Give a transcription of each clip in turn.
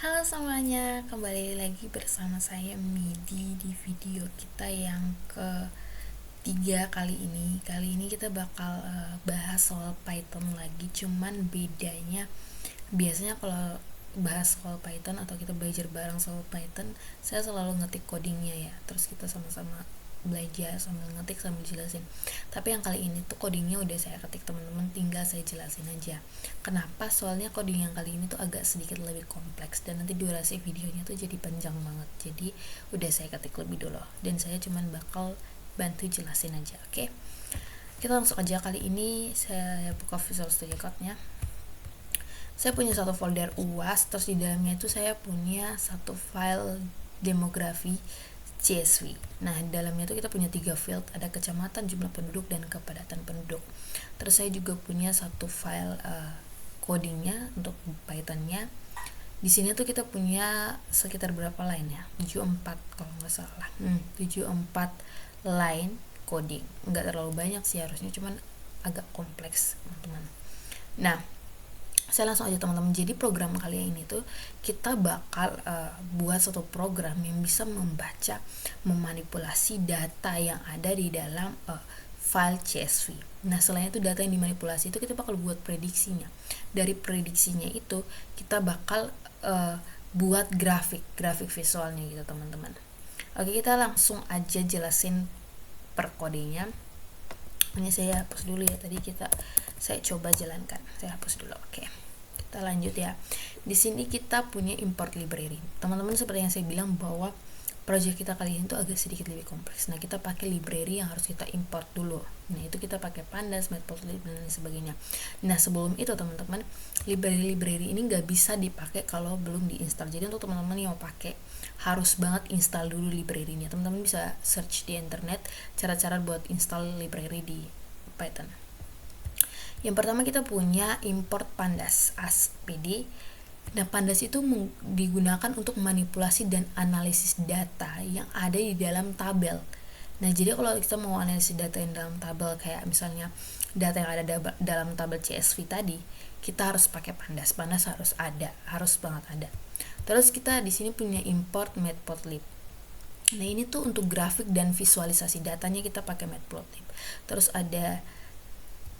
Halo semuanya, kembali lagi bersama saya Midi di video kita yang ketiga kali ini. Kali ini kita bakal bahas soal Python lagi, cuman bedanya biasanya kalau bahas soal Python atau kita belajar bareng soal Python, saya selalu ngetik codingnya ya, terus kita sama-sama belajar sambil ngetik sambil jelasin. Tapi yang kali ini tuh codingnya udah saya ketik, teman-teman tinggal saya jelasin aja. Kenapa? Soalnya coding yang kali ini tuh agak sedikit lebih kompleks dan nanti durasi videonya tuh jadi panjang banget. Jadi udah saya ketik lebih dulu dan saya cuman bakal bantu jelasin aja. Oke, kita langsung aja. Kali ini saya buka Visual Studio Code-nya. Saya punya satu folder UAS, terus di dalamnya itu saya punya satu file demografi CSV. Nah, di dalamnya itu kita punya 3 field, ada kecamatan, jumlah penduduk, dan kepadatan penduduk. Terus saya juga punya satu file codingnya untuk Python-nya. Di sini tuh kita punya sekitar berapa line ya? 74 kalau nggak salah. 74 line coding. Nggak terlalu banyak sih harusnya, cuman agak kompleks, teman-teman. Nah, saya langsung aja teman-teman. Jadi program kali ini tuh kita bakal buat satu program yang bisa membaca, memanipulasi data yang ada di dalam file CSV. Nah, selain itu data yang dimanipulasi itu kita bakal buat prediksinya. Dari prediksinya itu kita bakal buat grafik visualnya gitu teman-teman. Oke, kita langsung aja jelasin per kodenya. Ini saya hapus dulu ya, tadi saya coba jalankan, saya hapus dulu. Oke, kita lanjut ya. Di sini kita punya import library. Teman-teman, seperti yang saya bilang bahwa project kita kali ini tuh agak sedikit lebih kompleks. Nah, kita pakai library yang harus kita import dulu. Nah, itu kita pakai pandas, matplotlib, dan lain sebagainya. Nah, sebelum itu teman-teman, library ini nggak bisa dipakai kalau belum diinstal. Jadi untuk teman-teman yang mau pakai, harus banget install dulu library-nya. Teman-teman bisa search di internet cara-cara buat install library di Python. Yang pertama kita punya import pandas as pd. Nah, pandas itu digunakan untuk manipulasi dan analisis data yang ada di dalam tabel. Nah, jadi kalau kita mau analisis data yang dalam tabel, kayak misalnya data yang ada dalam tabel CSV tadi, kita harus pakai pandas. Pandas harus banget ada. Terus kita di sini punya import matplotlib. Nah, ini tuh untuk grafik dan visualisasi datanya kita pakai matplotlib. Terus ada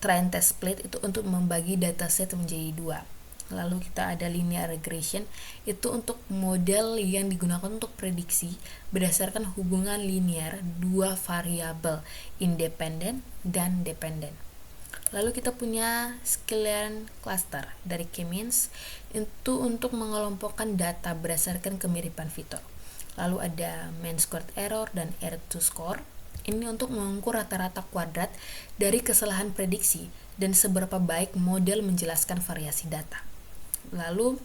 train test plate, itu untuk membagi dataset menjadi 2. Lalu kita ada linear regression, itu untuk model yang digunakan untuk prediksi berdasarkan hubungan linear 2 variabel, independen dan dependen. Lalu kita punya scalar cluster dari K-means, itu untuk mengelompokkan data berdasarkan kemiripan fitur. Lalu ada mean squared error dan error-to score. Ini untuk mengukur rata-rata kuadrat dari kesalahan prediksi dan seberapa baik model menjelaskan variasi data. Lalu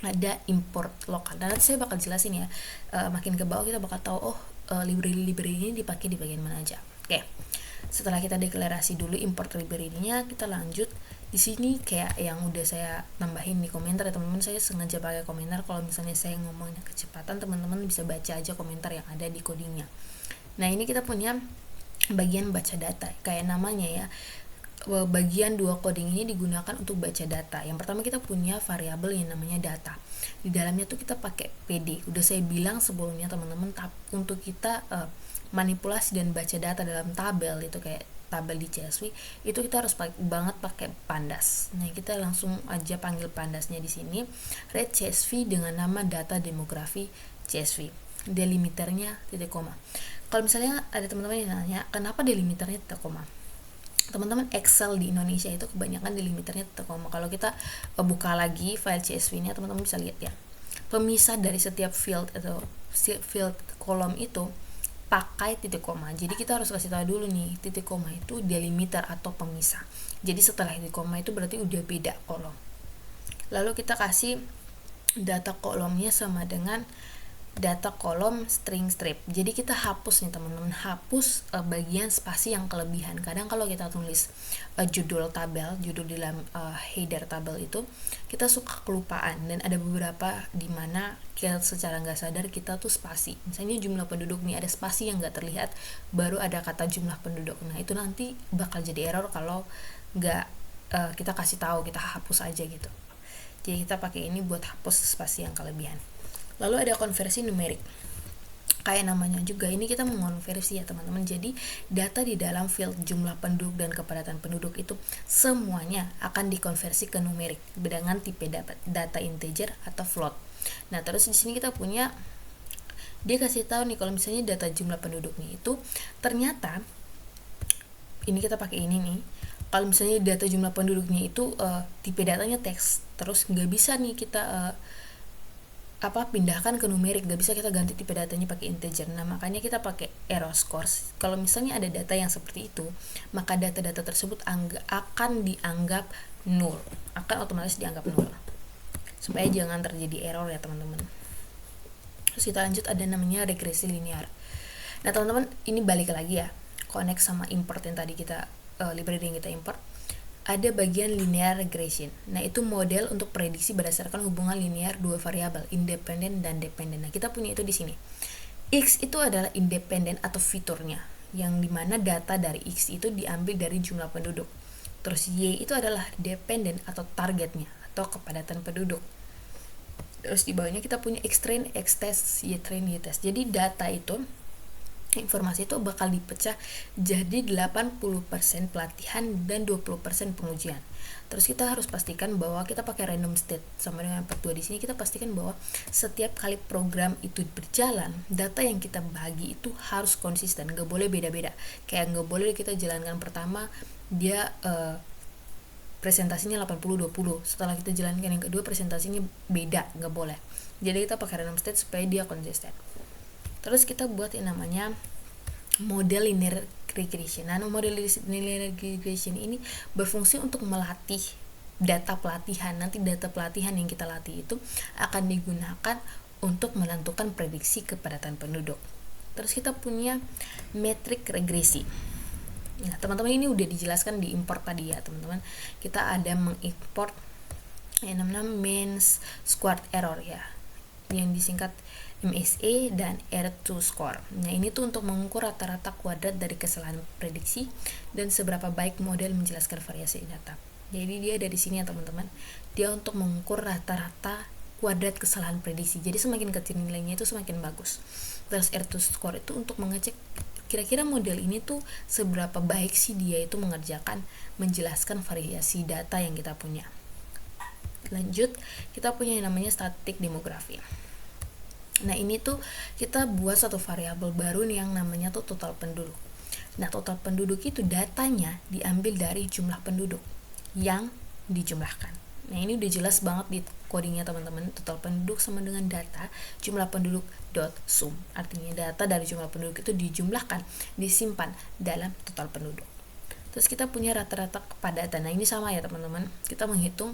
ada import lokal. Dan nanti saya bakal jelasin ya. Makin ke bawah kita bakal tahu library ini dipakai di bagian mana aja. Oke. Setelah kita deklarasi dulu import library-nya, kita lanjut. Di sini kayak yang udah saya tambahin di komentar ya teman-teman, saya sengaja pakai komentar. Kalau misalnya saya ngomongnya kecepatan, teman-teman bisa baca aja komentar yang ada di codingnya. Nah, ini kita punya bagian baca data, kayak namanya ya. Bagian 2 coding ini digunakan untuk baca data. Yang pertama kita punya variabel yang namanya data. Di dalamnya tuh kita pakai PD. Udah saya bilang sebelumnya teman-teman, untuk kita manipulasi dan baca data dalam tabel, itu kayak tabel di CSV, itu kita harus pakai pandas. Nah, kita langsung aja panggil pandasnya di sini, read CSV dengan nama data demografi CSV. Delimiternya titik koma. Kalau misalnya ada teman-teman yang nanya, kenapa delimiternya titik koma? Teman-teman, Excel di Indonesia itu kebanyakan delimiternya titik koma. Kalau kita buka lagi file CSV-nya, teman-teman bisa lihat ya. Pemisah dari setiap field atau field kolom itu pakai titik koma. Jadi kita harus kasih tahu dulu nih, titik koma itu delimiter atau pemisah. Jadi setelah titik koma itu berarti udah beda kolom. Lalu kita kasih data kolomnya sama dengan data kolom string strip. Jadi kita hapus nih teman-teman, hapus bagian spasi yang kelebihan. Kadang kalau kita tulis judul di dalam header tabel itu, kita suka kelupaan, dan ada beberapa di mana secara nggak sadar kita tuh spasi. Misalnya jumlah penduduk nih, ada spasi yang nggak terlihat, baru ada kata jumlah penduduk. Nah, itu nanti bakal jadi error kalau nggak kita kasih tahu, kita hapus aja gitu. Jadi kita pakai ini buat hapus spasi yang kelebihan. Lalu ada konversi numerik. Kayak namanya juga, ini kita mengonversi ya teman-teman. Jadi data di dalam field jumlah penduduk dan kepadatan penduduk itu semuanya akan dikonversi ke numerik dengan tipe data integer atau float. Nah, terus di sini kita punya, dia kasih tahu nih kalau misalnya data jumlah penduduknya itu ternyata ini kita pakai ini nih. Kalau misalnya data jumlah penduduknya itu tipe datanya teks, terus nggak bisa nih kita pindahkan ke numerik, gak bisa kita ganti tipe datanya pakai integer. Nah, makanya kita pakai arrow scores. Kalau misalnya ada data yang seperti itu, maka data-data tersebut akan dianggap null, akan otomatis dianggap null, supaya jangan terjadi error ya teman-teman. Terus kita lanjut, ada namanya regresi linear. Nah teman-teman, ini balik lagi ya, connect sama import yang tadi kita library yang kita import. Ada bagian linear regression. Nah, itu model untuk prediksi berdasarkan hubungan linear dua variabel, independen dan dependen. Nah, kita punya itu di sini. X itu adalah independen atau fiturnya, yang dimana data dari X itu diambil dari jumlah penduduk. Terus Y itu adalah dependen atau targetnya, atau kepadatan penduduk. Terus di bawahnya kita punya X train, X test, Y train, Y test. Jadi data itu, informasi itu bakal dipecah jadi 80% pelatihan dan 20% pengujian. Terus kita harus pastikan bahwa kita pakai random state sama dengan part 2 di sini. Kita pastikan bahwa setiap kali program itu berjalan, data yang kita bagi itu harus konsisten, gak boleh beda-beda. Kayak gak boleh kita jalankan pertama dia presentasinya 80-20, setelah kita jalankan yang kedua presentasinya beda, gak boleh. Jadi kita pakai random state supaya dia konsisten. Terus kita buat yang namanya model linear regression. Nah, model linear regression ini berfungsi untuk melatih data pelatihan. Nanti data pelatihan yang kita latih itu akan digunakan untuk menentukan prediksi kepadatan penduduk. Terus kita punya metrik regresi. Nah, teman-teman, ini udah dijelaskan di import tadi ya, teman-teman. Kita ada mengimport yang namanya mean squared error ya, yang disingkat MSE dan R2 score. Nah, ini tuh untuk mengukur rata-rata kuadrat dari kesalahan prediksi dan seberapa baik model menjelaskan variasi data. Jadi dia ada di sini ya teman-teman. Dia untuk mengukur rata-rata kuadrat kesalahan prediksi. Jadi semakin kecil nilainya itu semakin bagus. Terus R2 score itu untuk mengecek kira-kira model ini tuh seberapa baik sih dia itu menjelaskan variasi data yang kita punya. Lanjut, kita punya yang namanya statistik demografi. Nah, ini tuh kita buat satu variabel baru yang namanya tuh total penduduk. Nah, total penduduk itu datanya diambil dari jumlah penduduk yang dijumlahkan. Nah, ini udah jelas banget di codingnya teman-teman. Total penduduk sama dengan data jumlah penduduk dot sum. Artinya data dari jumlah penduduk itu dijumlahkan, disimpan dalam total penduduk. Terus kita punya rata-rata kepadatan. Nah, ini sama ya teman-teman. Kita menghitung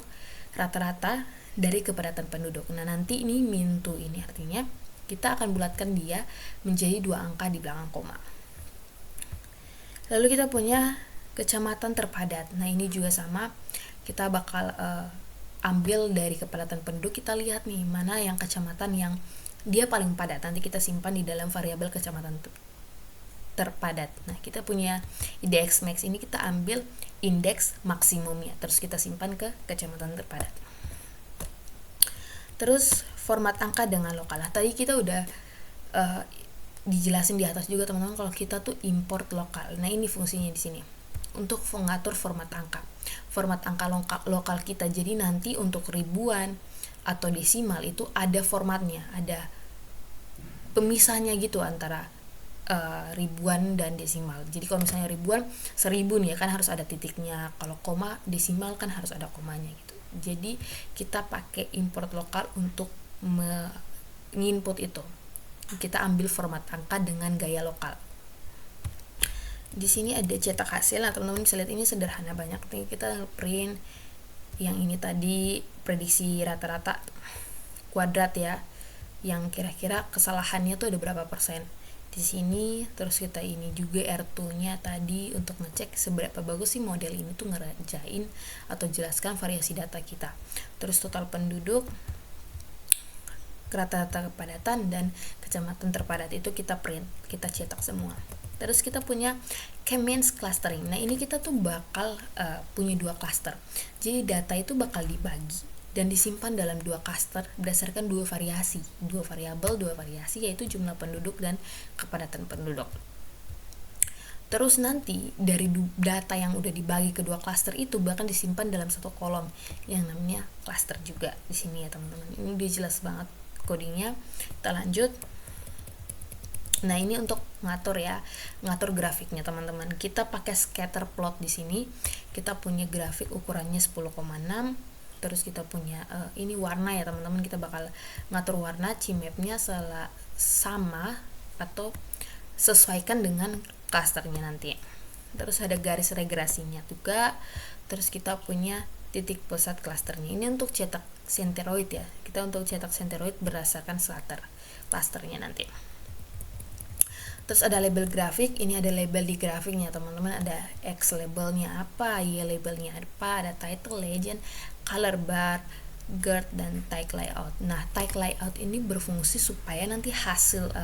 rata-rata dari kepadatan penduduk. Nah, nanti ini min2 ini artinya kita akan bulatkan dia menjadi 2 angka di belakang koma. Lalu kita punya kecamatan terpadat. Nah, ini juga sama. Kita bakal ambil dari kepadatan penduduk. Kita lihat nih mana yang kecamatan yang dia paling padat. Nanti kita simpan di dalam variabel kecamatan terpadat. Nah, kita punya indeks max ini, kita ambil indeks maksimumnya. Terus kita simpan ke kecamatan terpadat. Terus format angka dengan lokal. Nah, tadi kita udah dijelasin di atas juga teman-teman kalau kita tuh import lokal. Nah, ini fungsinya di sini untuk mengatur format angka. Format angka lokal kita. Jadi nanti untuk ribuan atau desimal itu ada formatnya, ada pemisahnya gitu antara ribuan dan desimal. Jadi kalau misalnya ribuan 1000 nih ya kan harus ada titiknya. Kalau koma desimal kan harus ada komanya gitu. Jadi kita pakai import lokal untuk menginput itu. Kita ambil format angka dengan gaya lokal. Di sini ada cetak hasil. Nah, teman-teman bisa lihat ini sederhana banyak nih. Kita print yang ini tadi prediksi rata-rata kuadrat ya. Yang kira-kira kesalahannya tuh ada berapa persen. Di sini terus kita ini juga R2-nya tadi untuk ngecek seberapa bagus sih model ini tuh ngerjain atau jelaskan variasi data kita. Terus total penduduk, rata-rata kepadatan dan kecamatan terpadat itu kita print, kita cetak semua. Terus kita punya K-means clustering. Nah, ini kita tuh bakal punya 2 cluster. Jadi data itu bakal dibagi dan disimpan dalam dua cluster berdasarkan dua variasi yaitu jumlah penduduk dan kepadatan penduduk. Terus nanti dari data yang udah dibagi ke dua cluster itu bahkan disimpan dalam satu kolom yang namanya cluster juga di sini ya teman-teman. Ini udah jelas banget codingnya. Kita lanjut. Nah, ini untuk ngatur grafiknya teman-teman. Kita pakai scatter plot di sini. Kita punya grafik ukurannya 10,6. Terus kita punya ini warna ya teman-teman. Kita bakal ngatur warna CMap-nya sama atau sesuaikan dengan klasternya nanti. Terus ada garis regresinya juga. Terus kita punya titik pusat klasternya. Ini untuk cetak senteroid ya. Kita untuk cetak senteroid berdasarkan klasternya nanti. Terus ada label grafik. Ini ada label di grafiknya teman-teman. Ada X labelnya apa, Y labelnya apa, ada title, legend, color bar, guard, dan tag layout. Nah, tag layout ini berfungsi supaya nanti hasil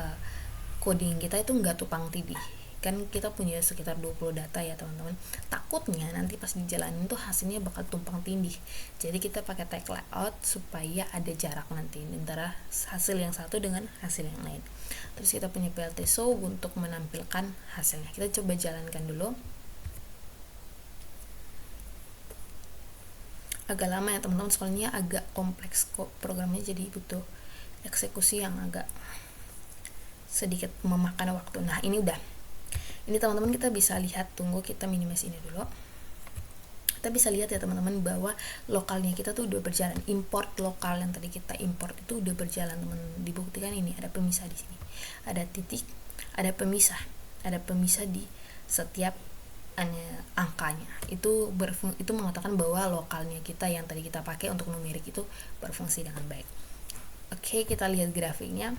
coding kita itu nggak tumpang tindih. Kan kita punya sekitar 20 data ya teman-teman. Takutnya nanti pas dijalanin tuh hasilnya bakal tumpang tindih. Jadi kita pakai tag layout supaya ada jarak nanti antara hasil yang satu dengan hasil yang lain. Terus kita punya PLT show untuk menampilkan hasilnya. Kita coba jalankan dulu. Agak lama ya teman-teman, soalnya agak kompleks kok programnya, jadi butuh eksekusi yang agak sedikit memakan waktu. Nah, ini udah. Ini teman-teman kita bisa lihat, tunggu kita minimize ini dulu. Kita bisa lihat ya teman-teman bahwa lokalnya kita tuh udah berjalan. Import lokal yang tadi kita import itu udah berjalan teman-teman. Dibuktikan ini ada pemisah di sini. Ada titik, ada pemisah. Ada pemisah di setiap angkanya. Itu mengatakan bahwa lokalnya kita yang tadi kita pakai untuk numerik itu berfungsi dengan baik. Oke, kita lihat grafiknya.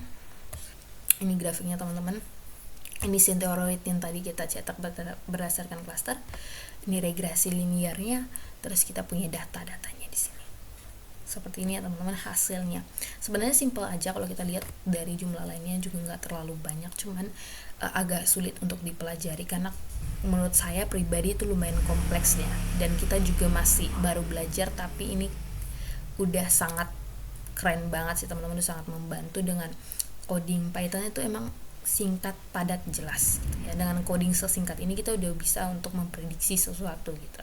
Ini grafiknya teman-teman. Ini senteroid yang tadi kita cetak berdasarkan cluster. Ini regresi linearnya. Terus kita punya data-datanya di sini. Seperti ini ya teman-teman hasilnya. Sebenarnya simple aja kalau kita lihat dari jumlah lainnya juga nggak terlalu banyak, cuman agak sulit untuk dipelajari karena menurut saya pribadi itu lumayan kompleks ya. Dan kita juga masih baru belajar, tapi ini udah sangat keren banget sih teman-teman, udah sangat membantu dengan coding Python itu emang singkat, padat, jelas gitu ya. Dengan coding sesingkat ini kita udah bisa untuk memprediksi sesuatu gitu.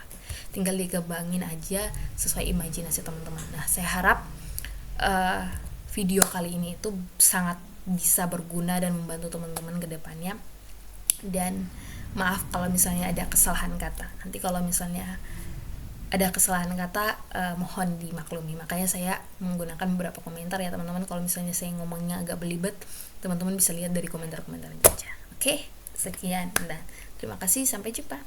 Tinggal dikembangin aja sesuai imajinasi teman-teman. Nah, saya harap video kali ini itu sangat bisa berguna dan membantu teman-teman ke depannya. Dan maaf kalau misalnya ada kesalahan kata. Nanti kalau misalnya ada kesalahan kata mohon dimaklumi. Makanya saya menggunakan beberapa komentar ya teman-teman. Kalau misalnya saya ngomongnya agak belibet, teman-teman bisa lihat dari komentar-komentarnya aja. Oke, sekian. Nah, terima kasih, sampai jumpa.